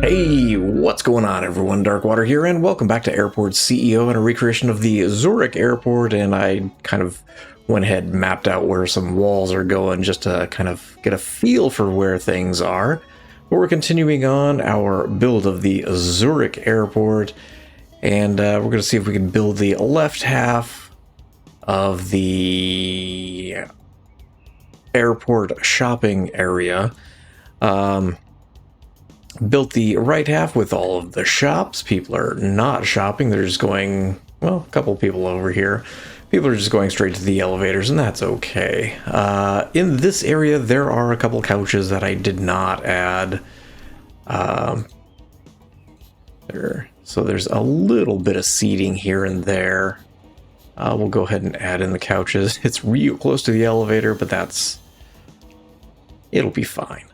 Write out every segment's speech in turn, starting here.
Hey, what's going on everyone? Darkwater here, and welcome back to Airport CEO and a recreation of the Zurich airport. And I kind of went ahead and mapped out where some walls are going just to kind of get a feel for where things are. But we're continuing on our build of the Zurich airport, and we're going to see if we can build the left half of the airport shopping area. Built the right half with all of the shops. People are not shopping. They're just going, well, a couple people over here. People are just going straight to the elevators, and that's okay. In this area, there are a couple couches that I did not add. So there's a little bit of seating here and there. We'll go ahead and add in the couches. It's real close to the elevator, but it'll be fine.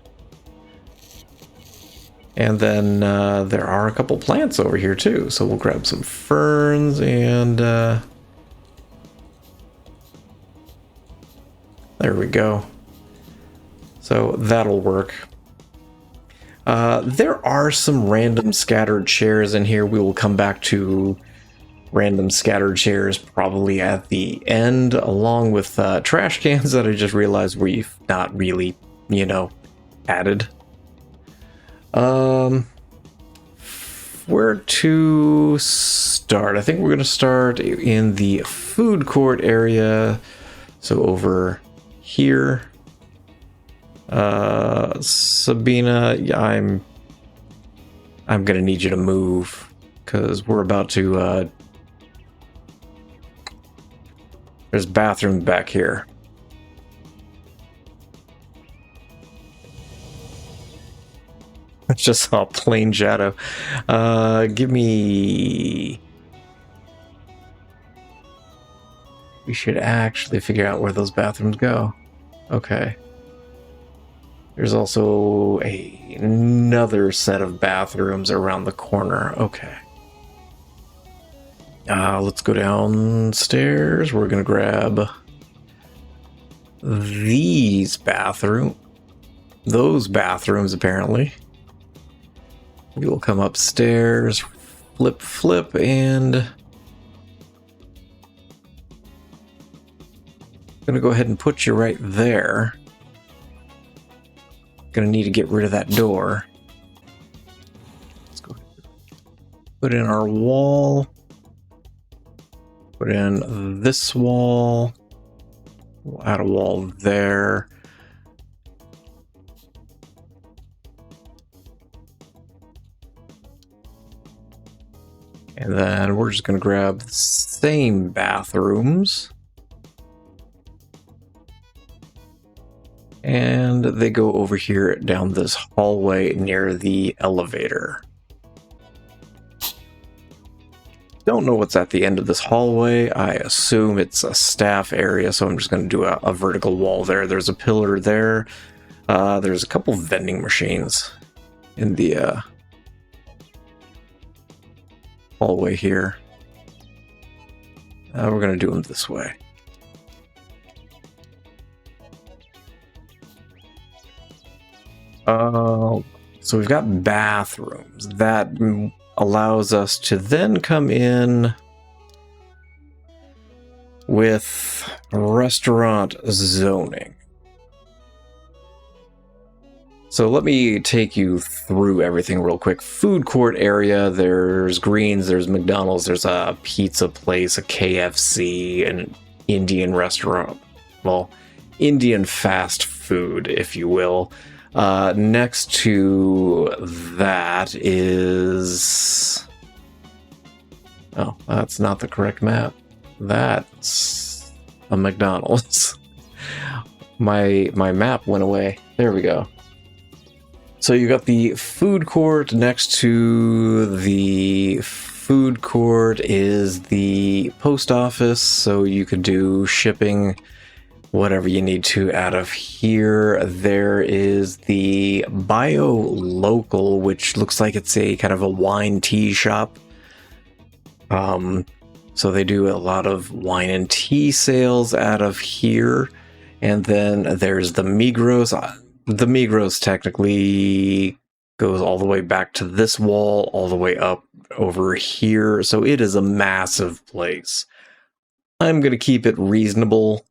And then there are a couple plants over here too, so we'll grab some ferns and there we go. So that'll work. There are some random scattered chairs in here. We will come back to random scattered chairs probably at the end, along with trash cans that I just realized we've not really, added. Where to start? I think we're going to start in the food court area. So over here. Sabina, I'm going to need you to move because we're about to, there's bathrooms back here. I just saw a plain shadow. Give me... We should actually figure out where those bathrooms go. Okay. There's also another set of bathrooms around the corner. Okay. Let's go downstairs. We're gonna grab those bathrooms, apparently. We will come upstairs, flip, and I'm gonna go ahead and put you right there. Gonna need to get rid of that door. Let's go put in our wall. Put in this wall. We'll add a wall there. And then we're just going to grab the same bathrooms. And they go over here down this hallway near the elevator. Don't know what's at the end of this hallway. I assume it's a staff area, so I'm just going to do a vertical wall there. There's a pillar there. There's a couple vending machines in the... hallway here. We're going to do them this way. So we've got bathrooms. That allows us to then come in with restaurant zoning. So let me take you through everything real quick. Food court area, there's Greens, there's McDonald's, there's a pizza place, a KFC, an Indian restaurant. Well, Indian fast food, if you will. Next to that is... Oh, that's not the correct map. That's a McDonald's. My map went away. There we go. So you got the food court. Next to the food court is the post office, so you could do shipping, whatever you need to out of here. There is the Bio Local, which looks like it's a kind of a wine tea shop. So they do a lot of wine and tea sales out of here. And then there's the Migros. The Migros technically goes all the way back to this wall, all the way up over here. So it is a massive place. I'm going to keep it reasonable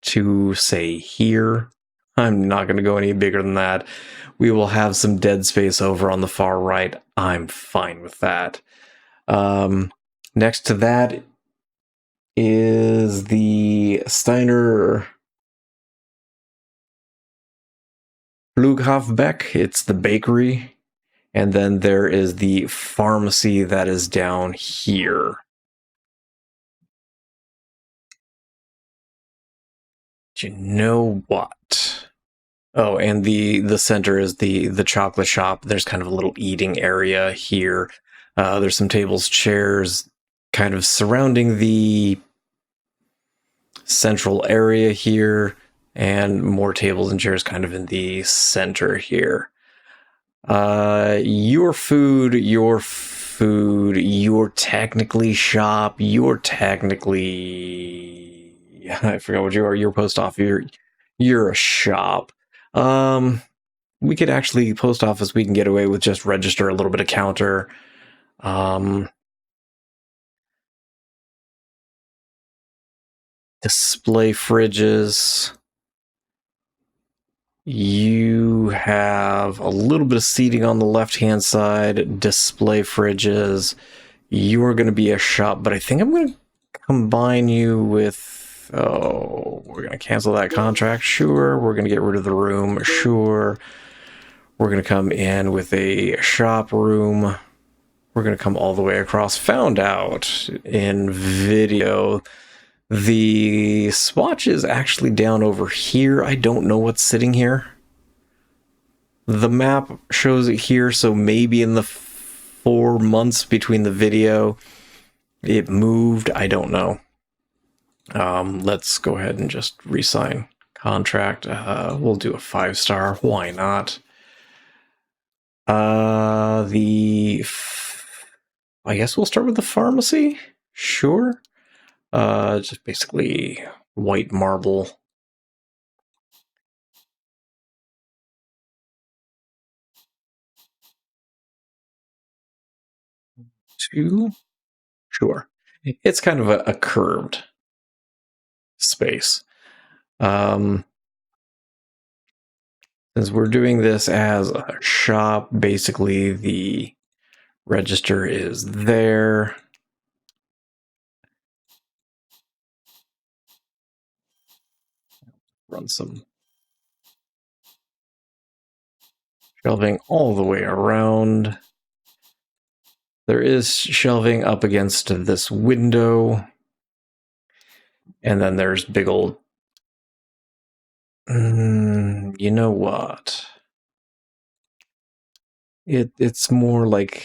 to say here. I'm not going to go any bigger than that. We will have some dead space over on the far right. I'm fine with that. Next to that is the Steiner Flughafbeck. It's the bakery. And then there is the pharmacy that is down here. Do you know what? Oh, and the center is the chocolate shop. There's kind of a little eating area here. There's some tables, chairs, kind of surrounding the central area here, and more tables and chairs kind of in the center here. Your food, your technically shop, your technically, I forgot what you are. Your post office, you're a shop. We could actually, post office, we can get away with just register, a little bit of counter. Display fridges. You have a little bit of seating on the left-hand side, display fridges. You are going to be a shop, but I think I'm going to combine you with... Oh, we're going to cancel that contract. Sure. We're going to get rid of the room. Sure. We're going to come in with a shop room. We're going to come all the way across. Found out in video, the swatch is actually down over here. I don't know what's sitting here. The map shows it here, so maybe in the 4 months between the video, it moved. I don't know. Let's go ahead and just re-sign contract. We'll do a 5-star. Why not? I guess we'll start with the pharmacy. Sure. Just basically white marble. Two. Sure. It's kind of a curved space. Since we're doing this as a shop, basically the register is there. Run some shelving all the way around. There is shelving up against this window. And then there's big old... you know what? It's more like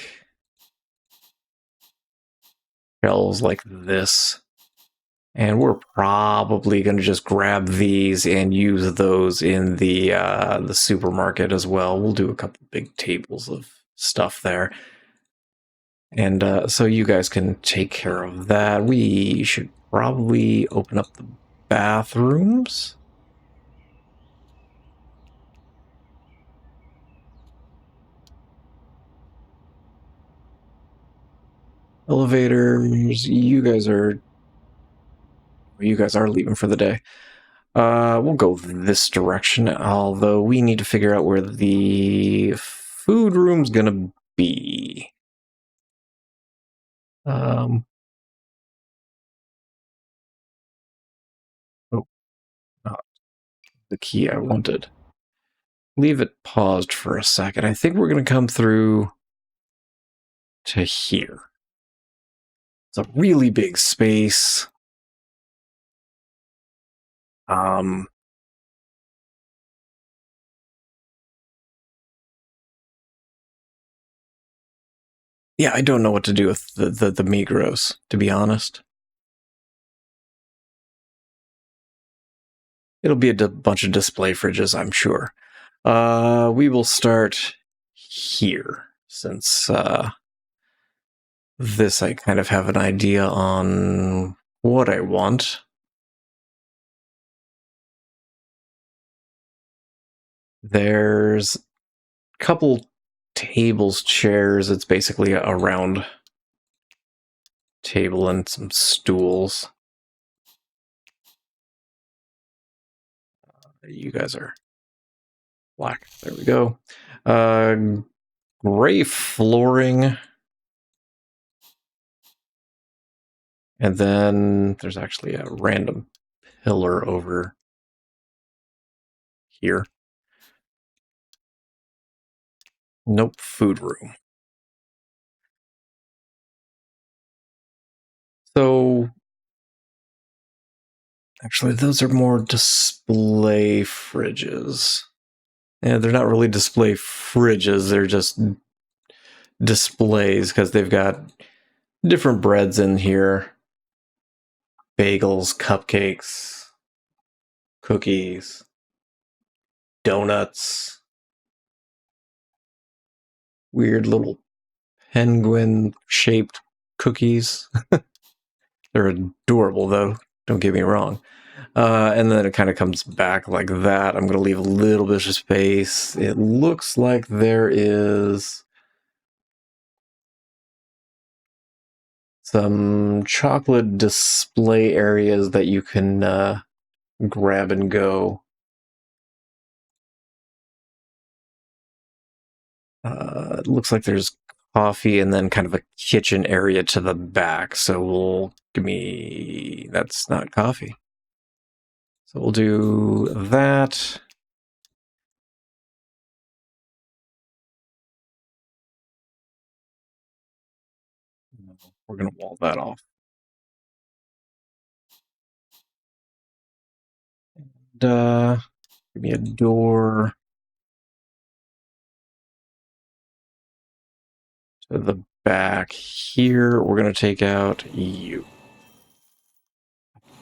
shelves like this. And we're probably going to just grab these and use those in the supermarket as well. We'll do a couple big tables of stuff there. And so you guys can take care of that. We should probably open up the bathrooms. Elevators, you guys are leaving for the day. We'll go this direction, although we need to figure out where the food room's gonna be. Oh, not the key I wanted. Leave it paused for a second. I think we're gonna come through to here. It's a really big space. Yeah, I don't know what to do with the Migros, to be honest. It'll be a bunch of display fridges, I'm sure. We will start here, since this I kind of have an idea on what I want. There's a couple tables, chairs. It's basically a round table and some stools. You guys are black. There we go. Gray flooring. And then there's actually a random pillar over here. Nope, food room. So, actually, those are more display fridges. Yeah, they're not really display fridges, they're just displays because they've got different breads in here. Bagels, cupcakes, cookies, donuts, weird little penguin-shaped cookies. They're adorable, though. Don't get me wrong. And then it kind of comes back like that. I'm going to leave a little bit of space. It looks like there is some chocolate display areas that you can grab and go. It looks like there's coffee and then kind of a kitchen area to the back. So that's not coffee. So we'll do that. We're going to wall that off. And give me a door to the back here. We're going to take out you.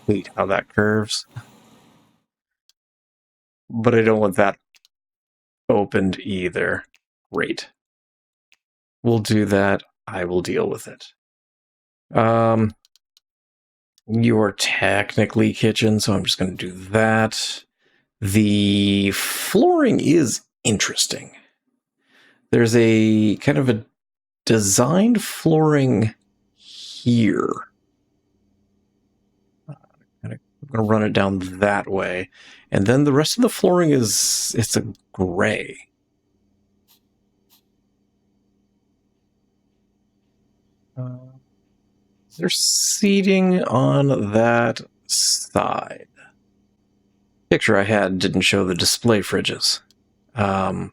Hate how that curves. But I don't want that opened either. Great. We'll do that. I will deal with it. You're technically kitchen, so I'm just going to do that. The flooring is interesting. There's a kind of a designed flooring here. I'm going to run it down that way. And then the rest of the flooring it's a gray. Is there seating on that side? Picture I had didn't show the display fridges. So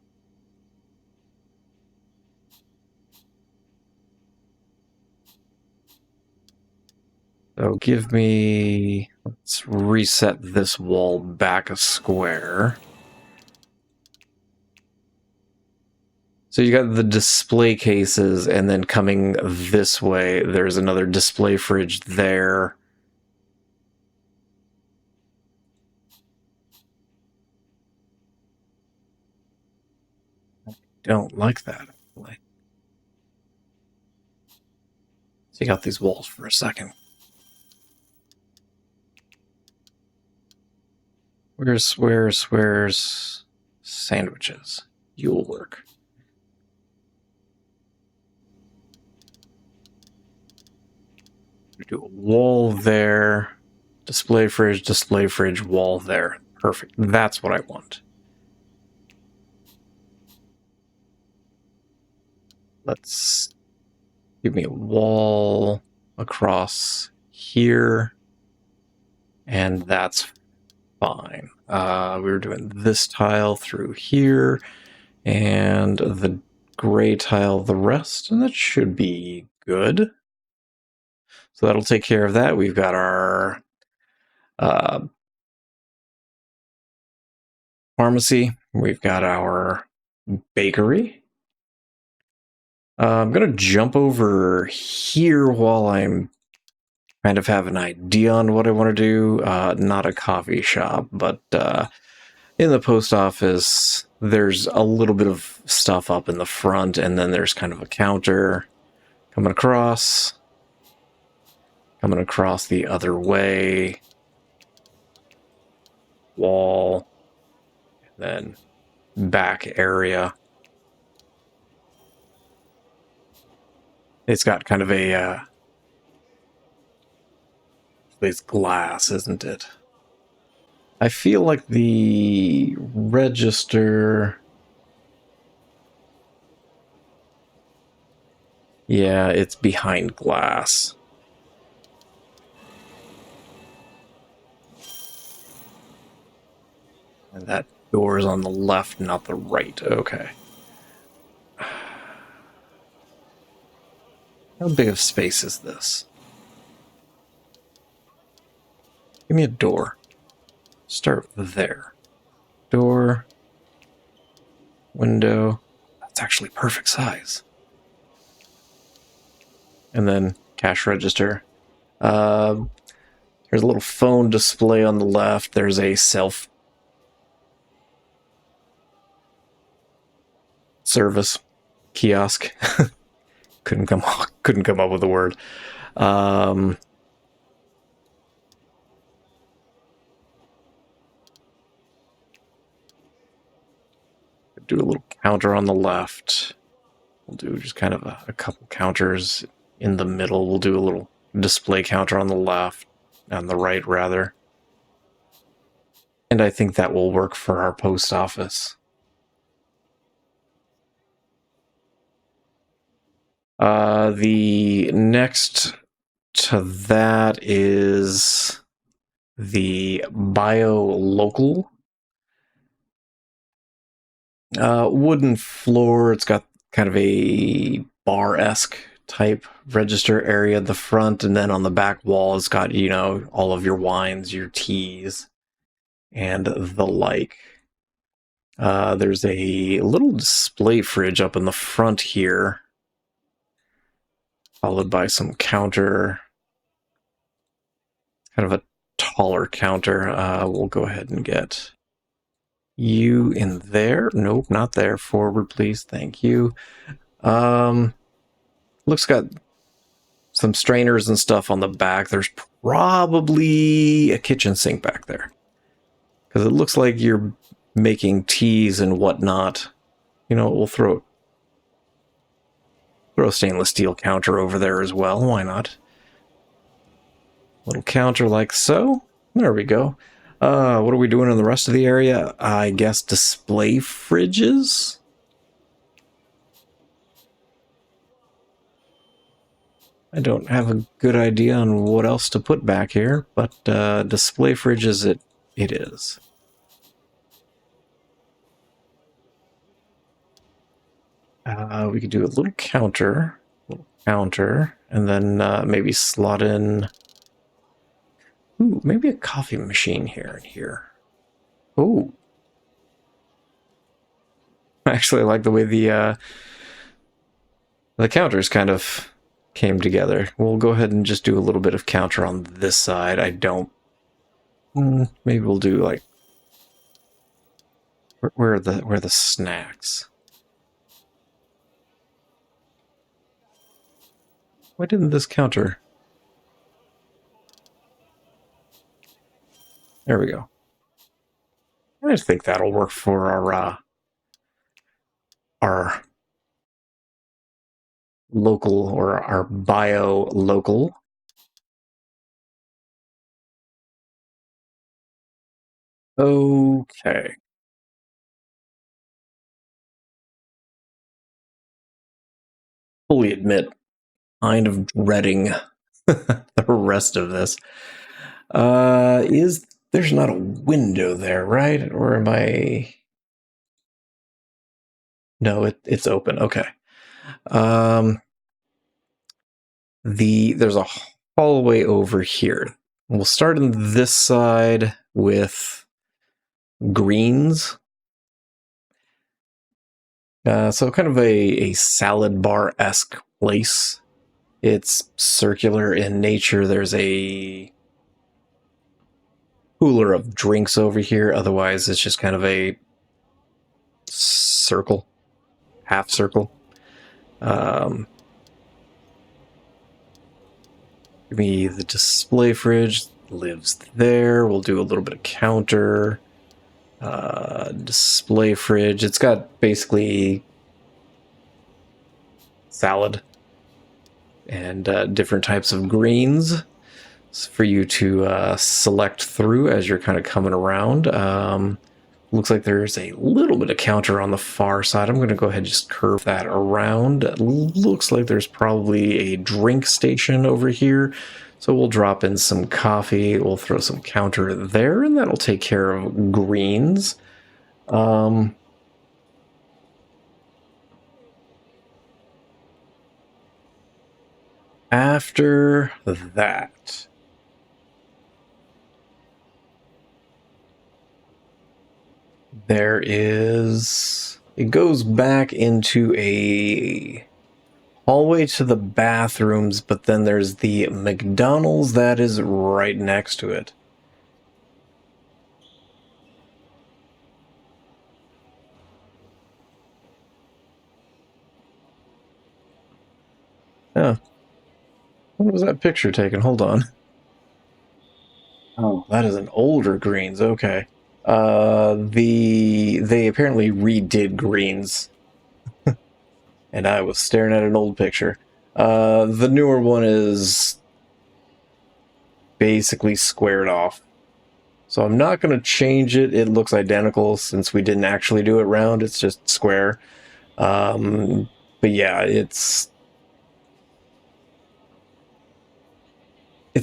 let's reset this wall back a square. So you got the display cases, and then coming this way, there's another display fridge there. I don't like that, actually. Take out these walls for a second. Where's sandwiches? You'll work. Do a wall there, display fridge, wall there. Perfect. That's what I want. Let's give me a wall across here, and that's fine. We were doing this tile through here, and the gray tile the rest, and that should be good. So that'll take care of that. We've got our pharmacy. We've got our bakery. I'm going to jump over here while I'm kind of have an idea on what I want to do. Not a coffee shop, but in the post office, there's a little bit of stuff up in the front, and then there's kind of a counter coming across the other way, wall, then back area. It's got kind of a it's glass, isn't it? I feel like the register... Yeah, it's behind glass. And that door is on the left, not the right. Okay. How big of space is this? Give me a door. Start there. Door. Window. That's actually perfect size. And then cash register. There's a little phone display on the left. There's a self-service kiosk. couldn't come up with a word. Do a little counter on the left. We'll do just kind of a couple counters in the middle. We'll do a little display counter on the left, on the right rather. And I think that will work for our post office. The next to that is the bio local. Wooden floor. It's got kind of a bar-esque type register area at the front, and then on the back wall it's got, you know, all of your wines, your teas, and the like. There's a little display fridge up in the front here, followed by some counter, kind of a taller counter. We'll go ahead and get you in there. Nope, not there. Forward, please. Thank you. Looks got some strainers and stuff on the back. There's probably a kitchen sink back there, because it looks like you're making teas and whatnot. You know, we'll throw a stainless steel counter over there as well. Why not? Little counter like so. There we go. What are we doing in the rest of the area? I guess display fridges? I don't have a good idea on what else to put back here, but display fridges it is. We could do a little counter, and then maybe slot in... Ooh, maybe a coffee machine here and here. Oh. Actually, I like the way the counters kind of came together. We'll go ahead and just do a little bit of counter on this side. I don't... maybe we'll do like... Where are the snacks? Why didn't this counter... There we go. I think that'll work for our local, or our bio local. Okay. Fully admit, kind of dreading the rest of this. There's not a window there, right? Or am I... No, it's open. Okay. There's a hallway over here. We'll start on this side with greens. So kind of a salad bar-esque place. It's circular in nature. There's a cooler of drinks over here. Otherwise, it's just kind of a circle, half circle. Give me the display fridge. Lives there. We'll do a little bit of counter. Display fridge. It's got basically salad. and different types of greens for you to select through as you're kind of coming around. Looks like there's a little bit of counter on the far side. I'm going to go ahead and just curve that around. Looks like there's probably a drink station over here. So we'll drop in some coffee. We'll throw some counter there, and that'll take care of greens. After that, it goes back into a hallway to the bathrooms, but then there's the McDonald's that is right next to it. Oh. When was that picture taken? Hold on. Oh, that is an older Greens. Okay. They apparently redid Greens, and I was staring at an old picture. The newer one is basically squared off. So I'm not going to change it. It looks identical since we didn't actually do it round. It's just square. But yeah, it's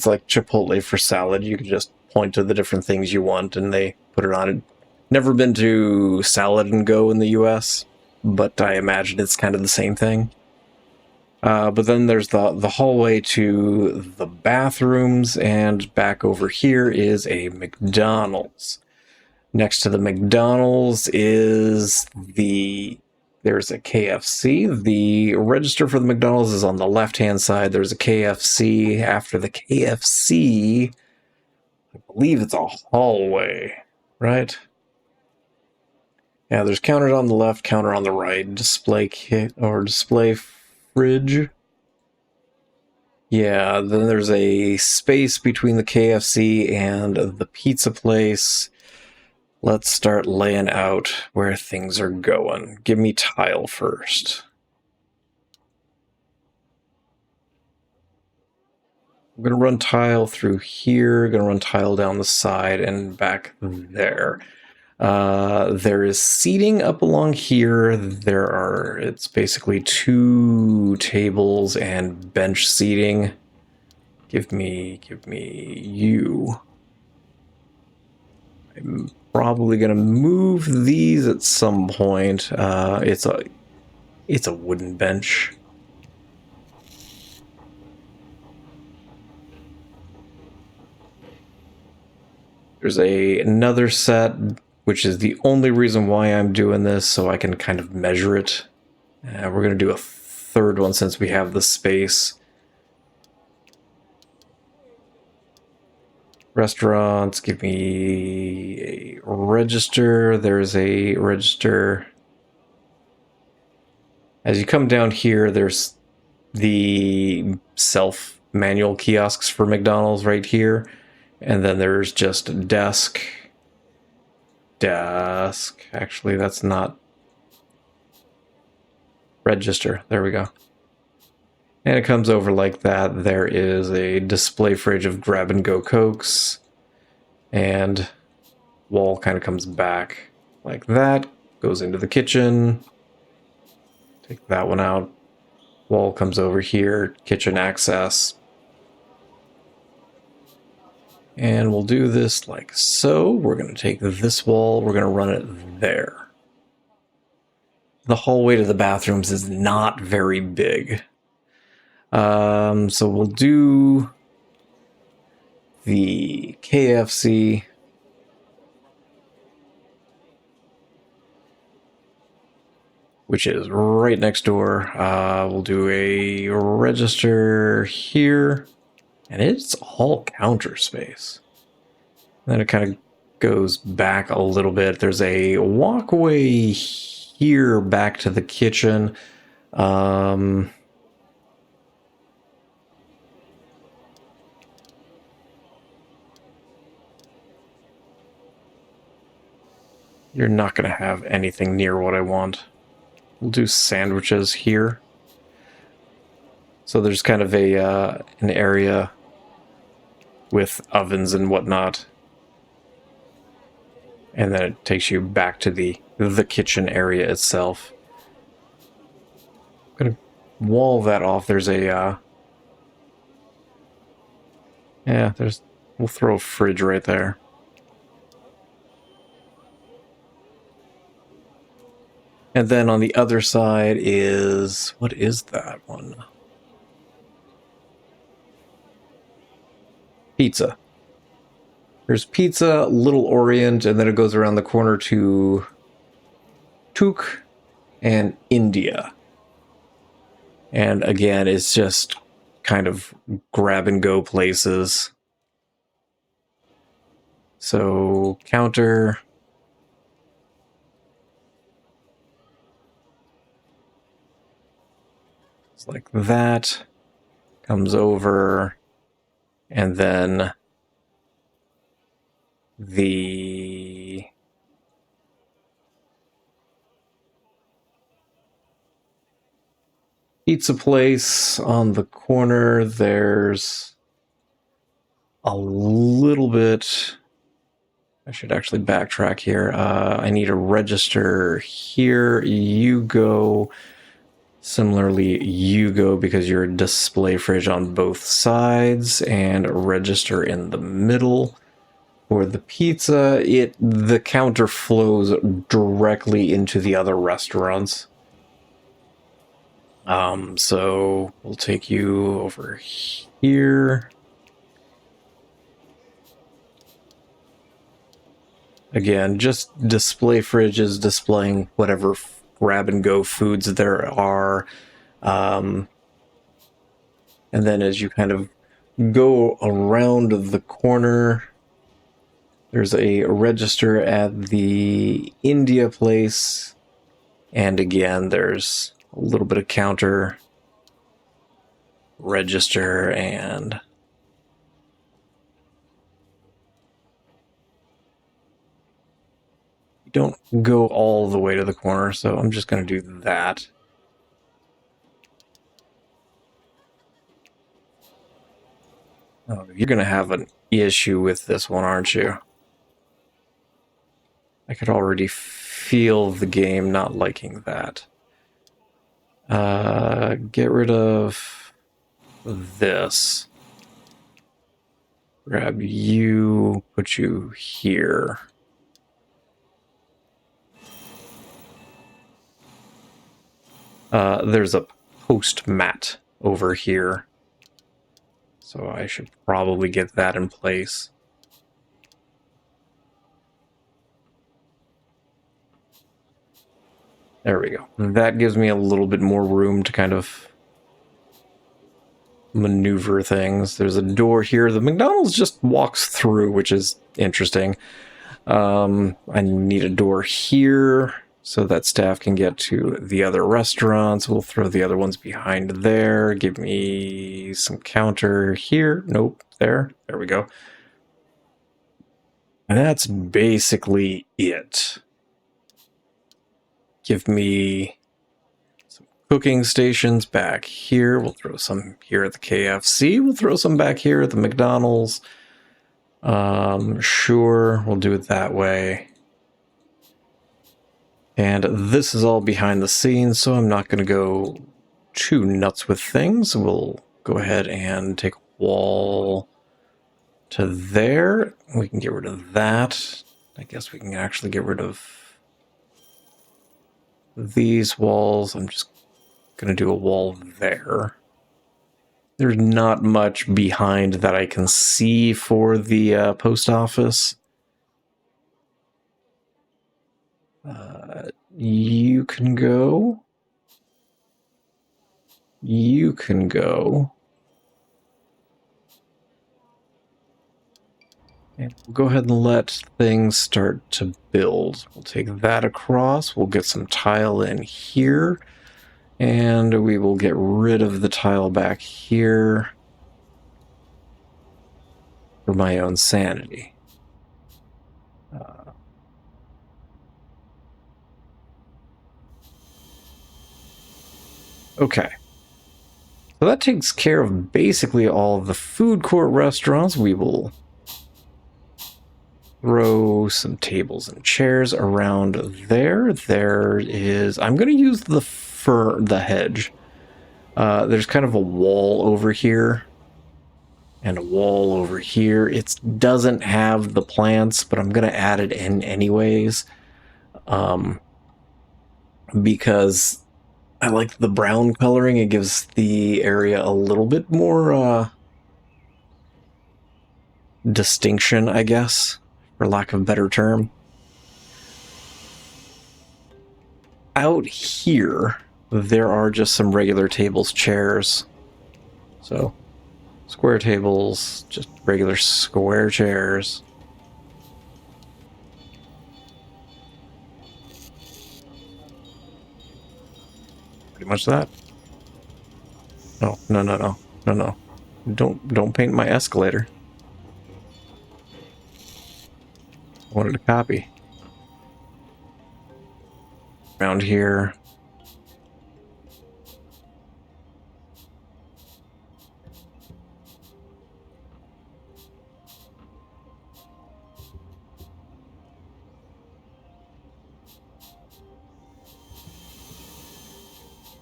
like Chipotle for salad. You can just point to the different things you want and they put it on it. Never been to Salad and Go in the US, but I imagine it's kind of the same thing. But then there's the hallway to the bathrooms, and back over here is a McDonald's. Next to the McDonald's is there's a KFC. The register for the McDonald's is on the left-hand side. There's a KFC. After the KFC, I believe it's a hallway, right? Yeah, there's counter on the left, counter on the right, display kit or display fridge. Yeah, then there's a space between the KFC and the pizza place. Let's start laying out where things are going. Give me tile first. I'm going to run tile through here, going to run tile down the side and back there. There is seating up along here. It's basically 2 tables and bench seating. Give me you. I'm probably gonna move these at some point. It's a wooden bench. There's another set, which is the only reason why I'm doing this, so I can kind of measure it. We're going to do a third one since we have the space. Restaurants, give me a register. There's a register. As you come down here, there's the self-manual kiosks for McDonald's right here. And then there's just a desk. Actually, that's not register. There we go. And it comes over like that. There is a display fridge of grab-and-go Cokes. And wall kind of comes back like that. Goes into the kitchen. Take that one out. Wall comes over here. Kitchen access. And we'll do this like so. We're going to take this wall. We're going to run it there. The hallway to the bathrooms is not very big. So we'll do the KFC. Which is right next door. We'll do a register here. And it's all counter space. Then it kind of goes back a little bit. There's a walkway here back to the kitchen. You're not going to have anything near what I want. We'll do sandwiches here. So there's kind of a an area with ovens and whatnot. And then it takes you back to the kitchen area itself. I'm gonna wall that off. There's a yeah, we'll throw a fridge right there. And then on the other side is, what is that one? Pizza. There's pizza, Little Orient, and then it goes around the corner to Took and India. And again, it's just kind of grab and go places. So counter. It's like that. Comes over. And then the pizza place on the corner, there's a little bit. I should actually backtrack here. I need a register here. You go. Similarly, you go because you're a display fridge on both sides and a register in the middle. For the pizza, the counter flows directly into the other restaurants. So we'll take you over here. Again, just display fridges displaying whatever grab and go foods there are. And then as you kind of go around the corner, there's a register at the India place. And again, there's a little bit of counter, register, and you don't go all the way to the corner, so I'm just going to do that. Oh, you're going to have an issue with this one, aren't you? I could already feel the game not liking that. Get rid of this. Grab you, put you here. There's a post mat over here. So I should probably get that in place. There we go. That gives me a little bit more room to kind of maneuver things. There's a door here. The McDonald's just walks through, which is interesting. I need a door here so that staff can get to the other restaurants. We'll throw the other ones behind there. Give me some counter here. Nope, there. There we go. And that's basically it. Give me some cooking stations back here. We'll throw some here at the KFC. We'll throw some back here at the McDonald's. Sure, we'll do it that way. And this is all behind the scenes, so I'm not going to go too nuts with things. We'll go ahead and take a wall to there. We can get rid of that. I guess we can actually get rid of these walls. I'm just going to do a wall there. There's not much behind that I can see for the post office. You can go. You can go. And we'll go ahead and let things start to build. We'll take that across. We'll get some tile in here. And we will get rid of the tile back here for my own sanity. Okay. So that takes care of basically all of the food court restaurants. We will throw some tables and chairs around there. There is... I'm going to use the hedge. There's kind of a wall over here and a wall over here. It doesn't have the plants, but I'm going to add it in anyways. Because I like the brown coloring. It gives the area a little bit more distinction, I guess, for lack of a better term. Out here, there are just some regular tables, chairs. So, square tables, just regular square chairs. Pretty much that. No. Don't paint my escalator. I wanted to copy. Around here.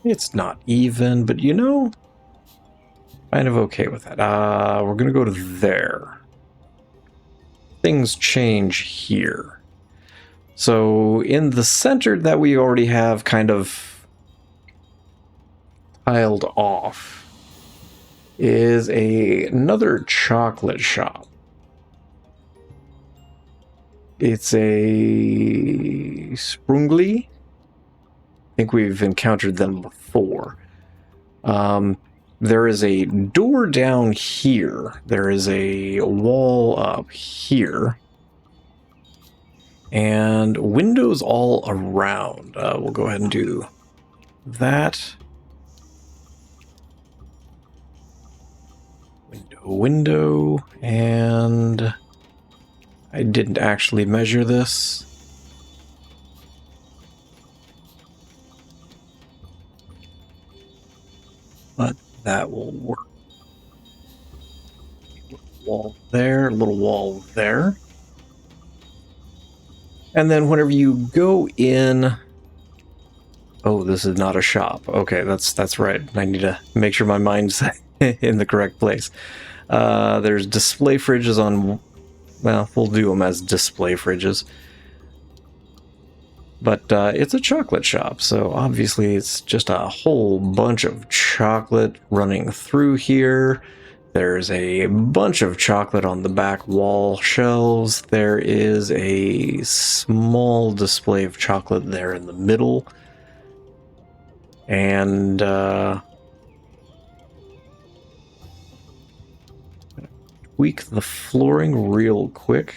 It's not even, but you know, kind of okay with that. We're gonna go to there. Things change here. So in the center that we already have kind of tiled off is another chocolate shop. It's a Sprungli. I think we've encountered them before. There is a door down here. There is a wall up here. And windows all around. We'll go ahead and do that. Window, and I didn't actually measure this. But that will work. Wall there, little wall there. And then whenever you go in... Oh, this is not a shop. Okay, that's right. I need to make sure my mind's in the correct place. There's display fridges on... Well, we'll do them as display fridges. But it's a chocolate shop, so obviously it's just a whole bunch of chocolate running through here. There's a bunch of chocolate on the back wall shelves. There is a small display of chocolate there in the middle. And tweak the flooring real quick.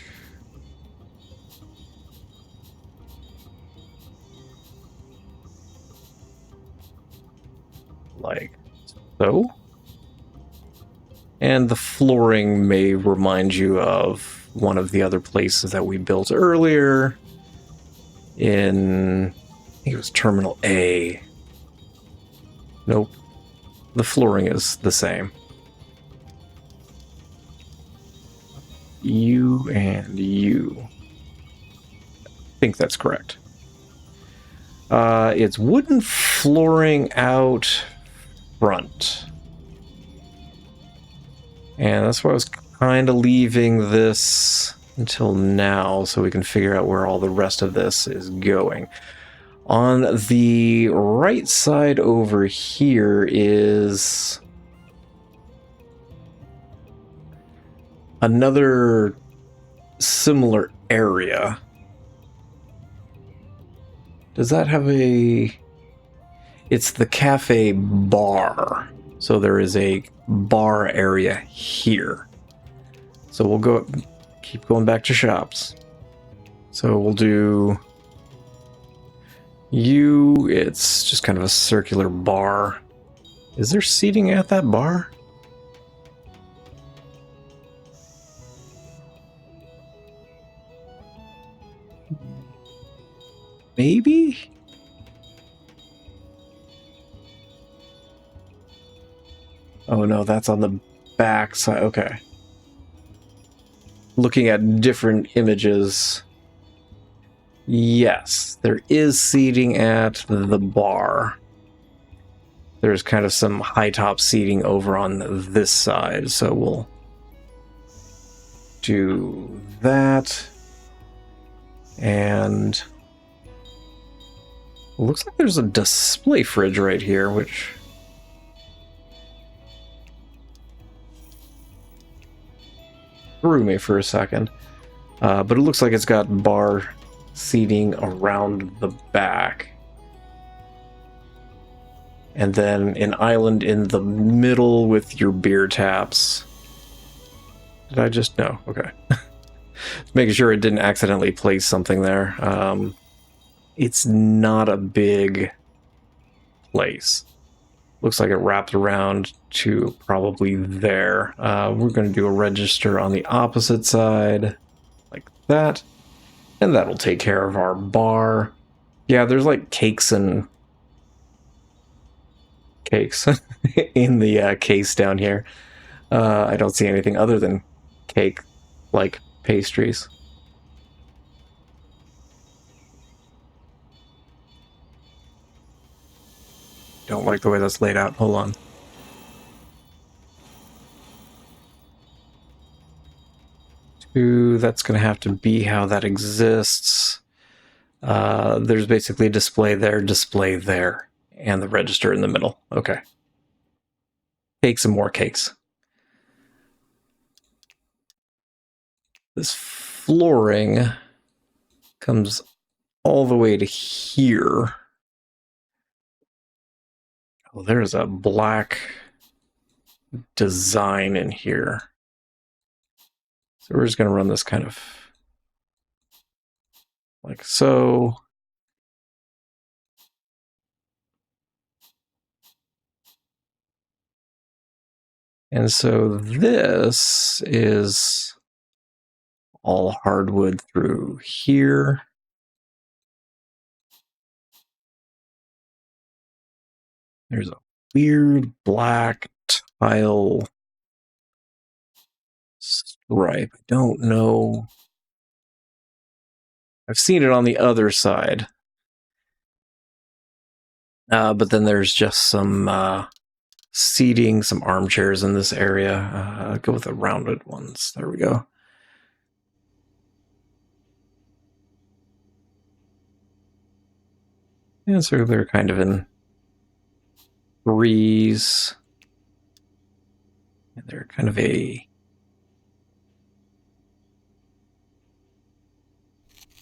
Like so. And the flooring may remind you of one of the other places that we built earlier in, I think it was Terminal A. Nope. The flooring is the same. You and you. I think that's correct. It's wooden flooring out front. And that's why I was kind of leaving this until now, so we can figure out where all the rest of this is going. On the right side over here is another similar area. Does that have a... It's the cafe bar. So there is a bar area here. So we'll keep going back to shops. So we'll do you. It's just kind of a circular bar. Is there seating at that bar? Maybe? Oh no, that's on the back side. Okay. Looking at different images. Yes, there is seating at the bar. There's kind of some high top seating over on this side, so we'll do that. And it looks like there's a display fridge right here, which threw me for a second. But it looks like it's got bar seating around the back. And then an island in the middle with your beer taps. Did I just... No, okay. Making sure it didn't accidentally place something there. It's not a big place. Looks like it wrapped around to probably there. We're going to do a register on the opposite side, like that. And that'll take care of our bar. Yeah, there's like cakes in the case down here. I don't see anything other than cake-like pastries. Don't like the way that's laid out. Hold on. That's going to have to be how that exists. There's basically a display there, and the register in the middle. Okay. Take some more cakes. This flooring comes all the way to here. Oh, there's a black design in here. So we're just going to run this kind of like so. And so this is all hardwood through here. There's a weird black tile stripe. I don't know. I've seen it on the other side. But then there's just some seating, some armchairs in this area. Go with the rounded ones. There we go. And so they're kind of in threes. And they're kind of a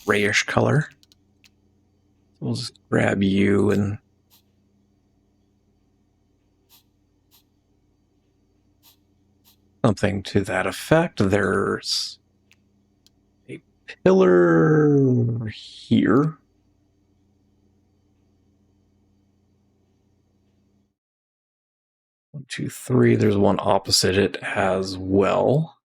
grayish color. We'll just grab you and something to that effect. There's a pillar here. One, two, three. There's one opposite it as well.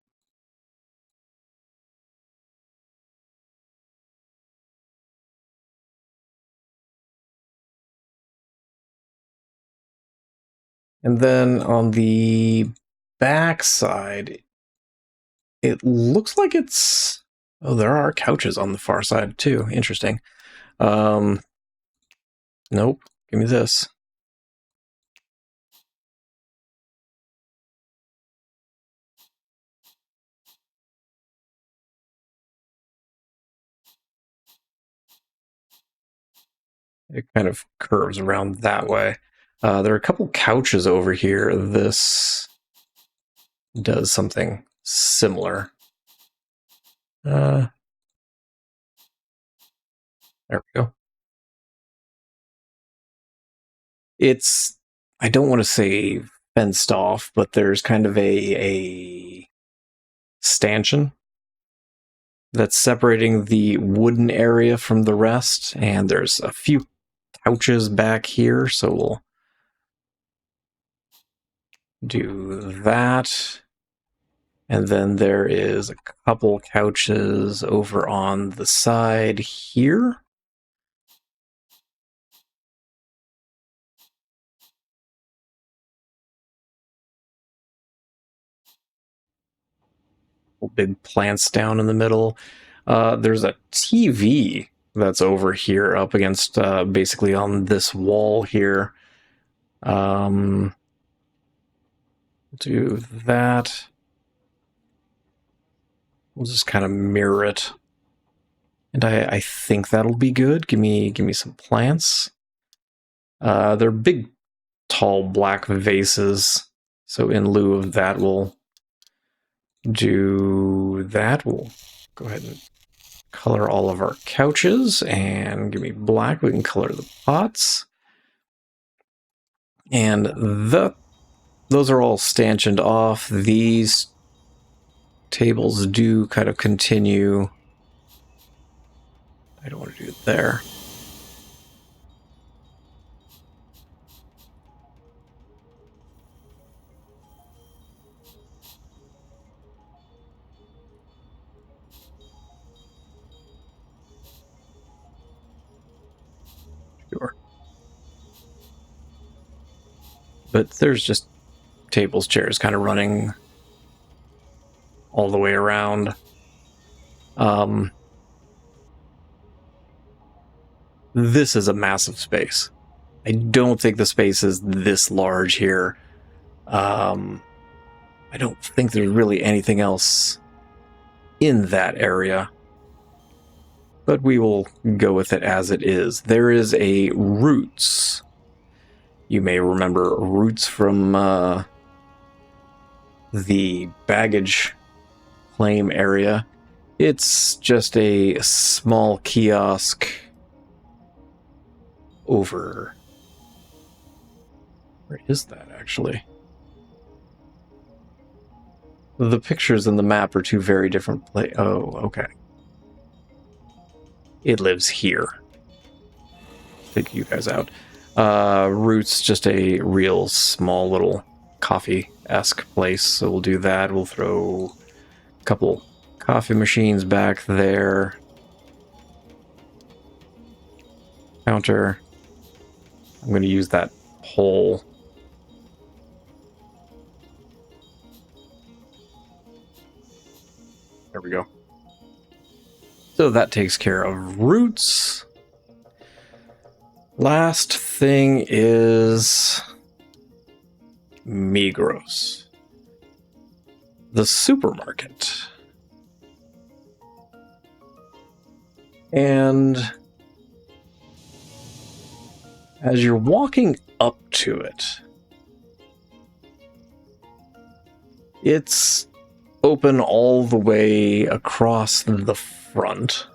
And then on the back side, it looks like it's... Oh, there are couches on the far side too. Interesting. Nope. Give me this. It kind of curves around that way. There are a couple couches over here. This does something similar. There we go. It's, I don't want to say fenced off, but there's kind of a stanchion that's separating the wooden area from the rest, and there's a few couches back here, so we'll do that. And then there is a couple couches over on the side here. Big plants down in the middle. There's a TV that's over here up against basically on this wall here. Do that. We'll just kind of mirror it. And I think that'll be good. Give me some plants. They're big, tall, black vases. So in lieu of that, we'll do that. We'll go ahead and color all of our couches and give me black. We can color the pots. And those are all stanchioned off. These tables do kind of continue. I don't want to do it there. Sure. But there's just tables, chairs kind of running all the way around. This is a massive space. I don't think the space is this large here. I don't think there's really anything else in that area. But we will go with it as it is. There is a Roots. You may remember Roots from the baggage claim area. It's just a small kiosk over... Where is that, actually? The pictures in the map are two very different places. Oh, okay. It lives here. Take you guys out. Roots, just a real small little coffee-esque place, so we'll do that. We'll throw a couple coffee machines back there. Counter. I'm going to use that pole. There we go. So that takes care of Roots. Last thing is Migros, the supermarket. And as you're walking up to it, it's open all the way across the front.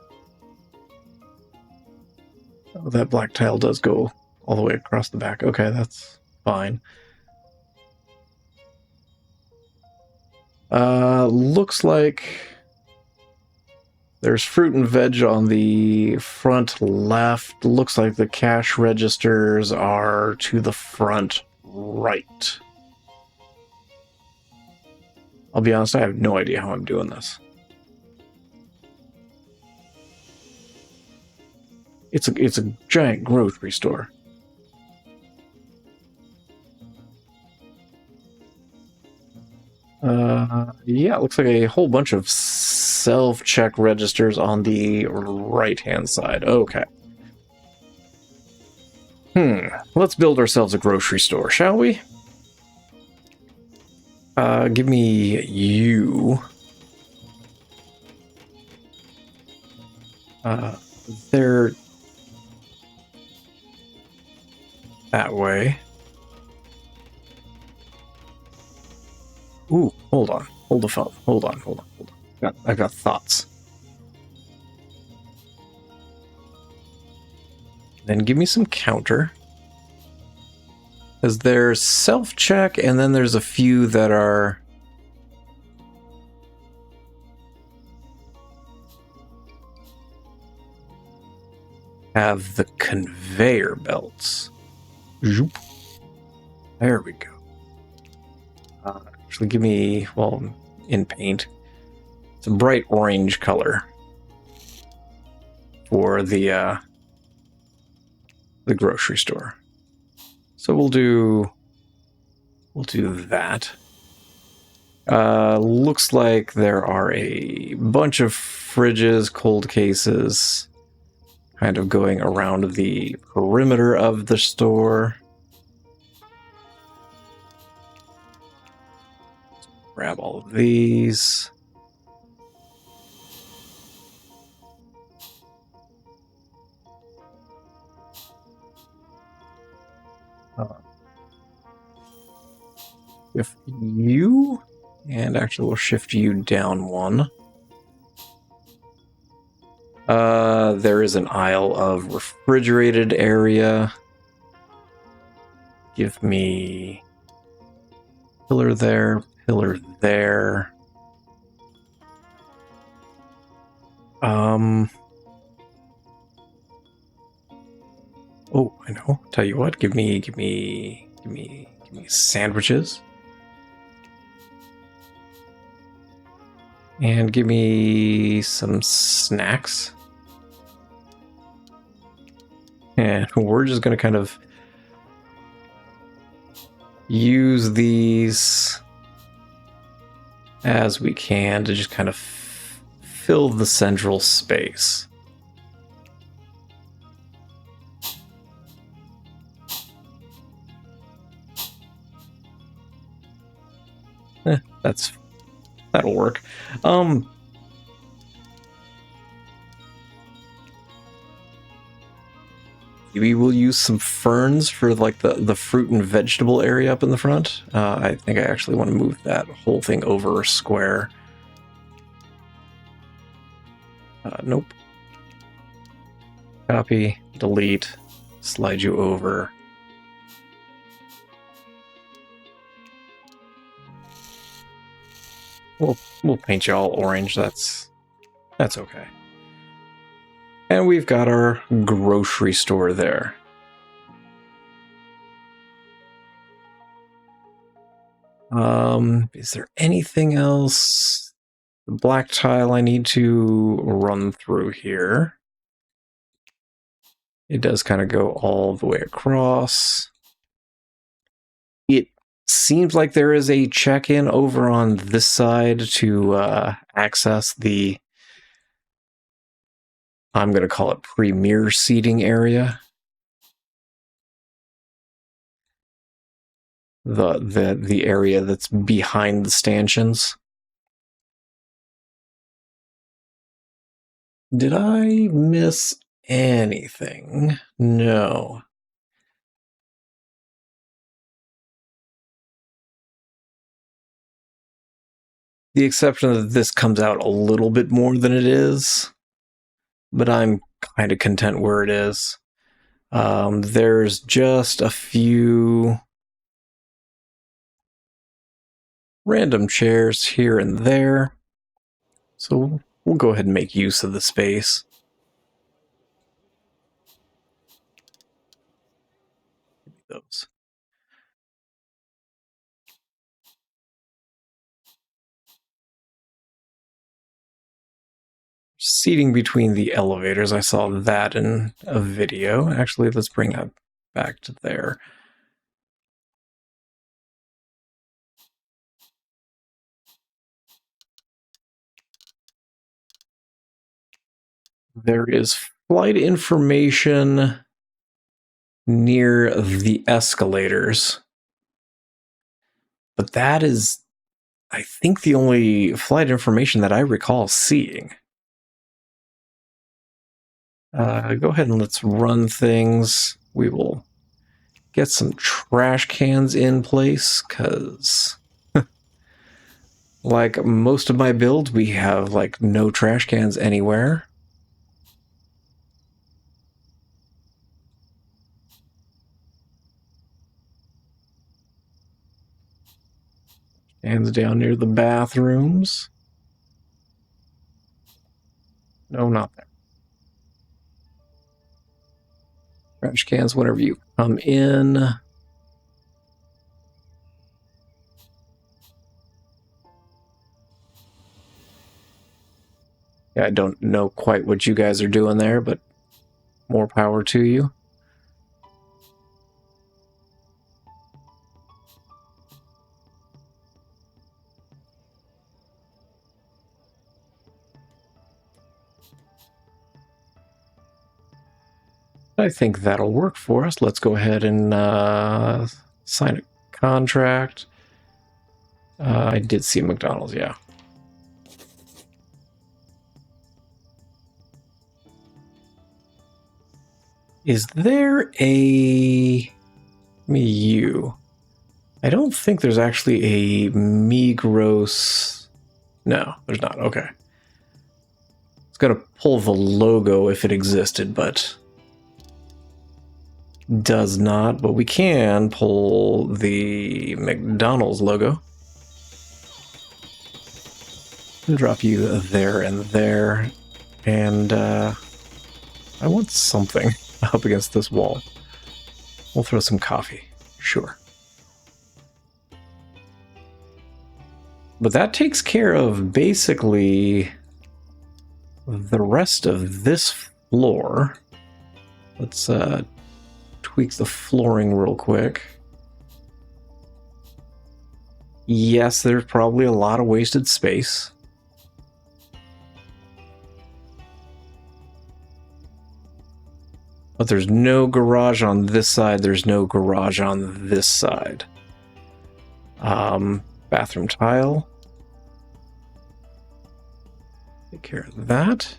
Oh, that black tile does go all the way across the back. Okay, that's fine. Looks like there's fruit and veg on the front left. Looks like the cash registers are to the front right. I'll be honest, I have no idea how I'm doing this. It's a giant grocery store. Yeah, it looks like a whole bunch of self-check registers on the right-hand side. Okay. Let's build ourselves a grocery store, shall we? Give me you. They're that way. Ooh, hold on. Hold the phone. Hold on. I've got thoughts. Then give me some counter. Because there's self-check, and then there's a few that are... have the conveyor belts. Zoop. There we go. Actually, give me, well, in paint, it's a bright orange color for the grocery store. So we'll do that. Looks like there are a bunch of fridges, cold cases, kind of going around the perimeter of the store. Grab all of these. Shift you, and actually we'll shift you down one. There is an aisle of refrigerated area. Give me pillar there, pillar there. Oh, I know. Tell you what, give me sandwiches. And give me some snacks. And we're just gonna kind of use these as we can to just kind of fill the central space. That'll work. Maybe we'll use some ferns for like the fruit and vegetable area up in the front. I think I actually want to move that whole thing over a square. Nope. Copy, delete, slide you over. We'll paint you all orange. That's okay. And we've got our grocery store there. Is there anything else? The black tile I need to run through here. It does kind of go all the way across. It seems like there is a check-in over on this side to access the, I'm going to call it premier seating area. The area that's behind the stanchions. Did I miss anything? No. The exception that this comes out a little bit more than it is, but I'm kind of content where it is. There's just a few random chairs here and there, so we'll go ahead and make use of the space. Those. Seating between the elevators, I saw that in a video. Actually, let's bring that back to there. There is flight information near the escalators, but that is, I think, the only flight information that I recall seeing. Go ahead and let's run things. We will get some trash cans in place, because like most of my builds, we have like no trash cans anywhere. Cans down near the bathrooms. No, not there. Trash cans whenever you come in. Yeah, I don't know quite what you guys are doing there, but more power to you. I think that'll work for us. Let's go ahead and sign a contract. I did see McDonald's, yeah. Is there a you? I don't think there's actually a Migros. No, there's not. Okay. It's got to pull the logo if it existed, but does not. But we can pull the McDonald's logo. And drop you there and there. And I want something up against this wall. We'll throw some coffee. Sure. But that takes care of basically the rest of this floor. Let's tweak the flooring real quick. Yes, there's probably a lot of wasted space. But there's no garage on this side, there's no garage on this side. Bathroom tile. Take care of that.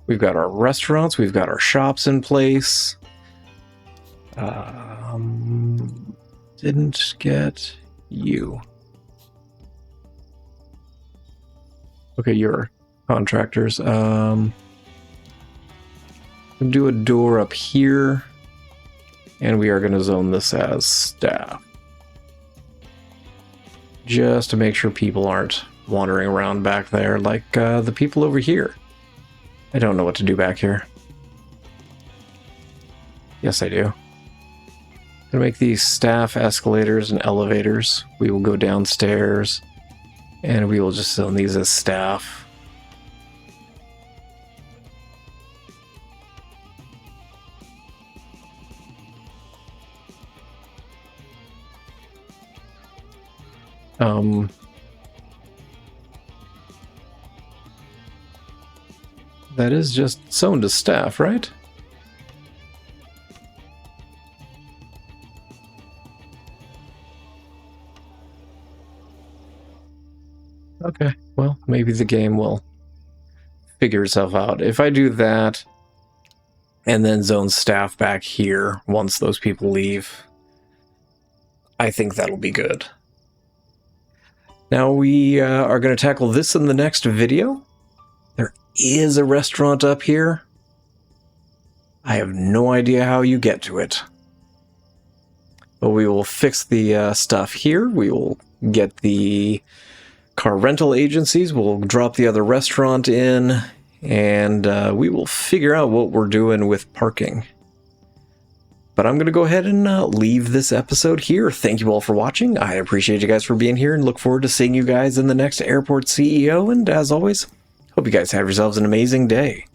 We've got our restaurants, we've got our shops in place. Didn't get you. Okay, you're contractors. Do a door up here, and we are going to zone this as staff. Just to make sure people aren't wandering around back there like the people over here. I don't know what to do back here. Yes, I do. I'm gonna make these staff escalators and elevators. We will go downstairs, and we will just zone these as staff. That is just zoned to staff, right? Okay, well, maybe the game will figure itself out. If I do that, and then zone staff back here once those people leave, I think that'll be good. Now we are going to tackle this in the next video. There is a restaurant up here. I have no idea how you get to it. But we will fix the stuff here. We will get the car rental agencies. We'll drop the other restaurant in. And we will figure out what we're doing with parking. But I'm going to go ahead and leave this episode here. Thank you all for watching. I appreciate you guys for being here and look forward to seeing you guys in the next Airport CEO. And as always, hope you guys have yourselves an amazing day.